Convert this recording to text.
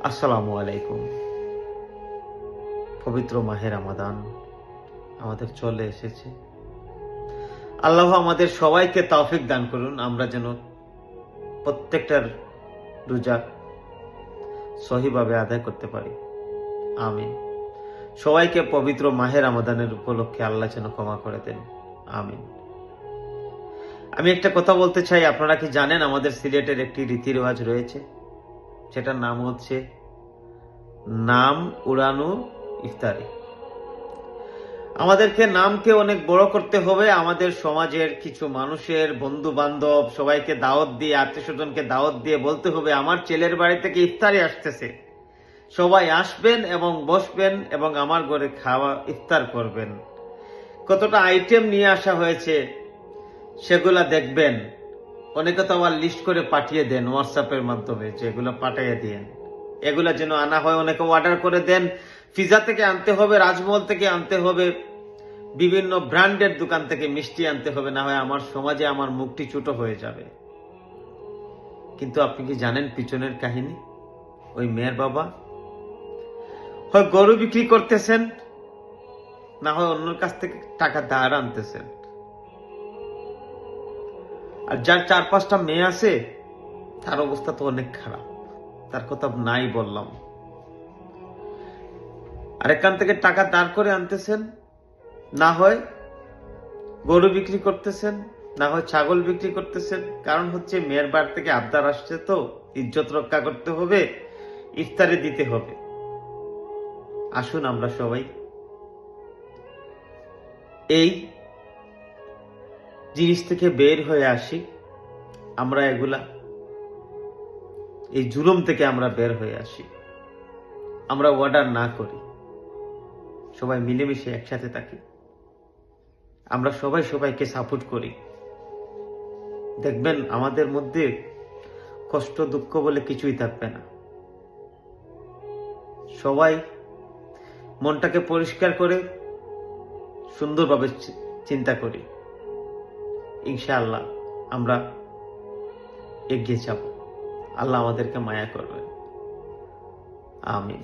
আসসালামু আলাইকুম। পবিত্র মাহে রমাদান আমাদের চলে এসেছে। আল্লাহ আমাদের সবাইকে তৌফিক দান করুন, আমরা যেন প্রত্যেকটার রোজা সহিভাবে আদায় করতে পারি। আমিন। সবাইকে পবিত্র মাহে রমাদানের উপলক্ষে আল্লাহ যেন ক্ষমা করে দেন। আমিন। আমি একটা কথা বলতে চাই, আপনারা কি জানেন আমাদের সিলেটের একটি রীতি রেওয়াজ রয়েছে, সেটার নাম হচ্ছে নাম উড়ানো ইফতারি। আমাদেরকে নামকে অনেক বড় করতে হবে। আমাদের সমাজের কিছু মানুষের বন্ধু বান্ধব সবাইকে দাওয়াত দিয়ে, আত্মীয় স্বজনকে দাওয়াত দিয়ে বলতে হবে আমার ছেলের বাড়ি থেকে ইফতারি আসতেছে, সবাই আসবেন এবং বসবেন এবং আমার ঘরে খাওয়া ইফতার করবেন। কতটা আইটেম নিয়ে আসা হয়েছে সেগুলা দেখবেন। অনেকে তো আবার লিস্ট করে পাঠিয়ে দেন হোয়াটসঅ্যাপের মাধ্যমে, যেগুলো পাঠিয়ে দেন এগুলা যেন আনা হয়। অনেকে অর্ডার করে দেন, পিজা থেকে আনতে হবে, রাজমহল থেকে আনতে হবে, বিভিন্ন ব্র্যান্ডের দোকান থেকে মিষ্টি আনতে হবে, না হয় আমার সমাজে আমার মুখটি ছোট হয়ে যাবে। কিন্তু আপনি কি জানেন পিছনের কাহিনী? ওই মেয়ের বাবা হয় গরু বিক্রি করতেছেন, না হয় অন্যের কাছ থেকে টাকা ধার আনতেছেন। আর যার 4-5টা মেয়ে আছে তার অবস্থা তো অনেক খারাপ, তার কথা নাই বললাম। আর এখান থেকে টাকা ধার করে আনতেছেন, না হয় গরু বিক্রি করতেছেন, না হয় ছাগল বিক্রি করতেছেন। কারণ হচ্ছে মেয়ের বাড়ি থেকে আবদার আসছে, তো ইজ্জত রক্ষা করতে হবে, ইফতারি দিতে হবে। আসুন আমরা সবাই এই জিনিস থেকে বের হয়ে আসি। আমরা এই জুলুম থেকে আমরা বের হয়ে আসি। আমরা অর্ডার না করি, সবাই মিলেমিশে একসাথে থাকি। আমরা সবাই সবাইকে সাপোর্ট করি। দেখবেন আমাদের মধ্যে কষ্ট দুঃখ বলে কিছুই থাকবে না। সবাই মনটাকে পরিষ্কার করে সুন্দরভাবে চিন্তা করি, ইনশাআল্লাহ আমরা এগিয়ে যাব। আল্লাহ আমাদেরকে মায়া করবেন। আমিন।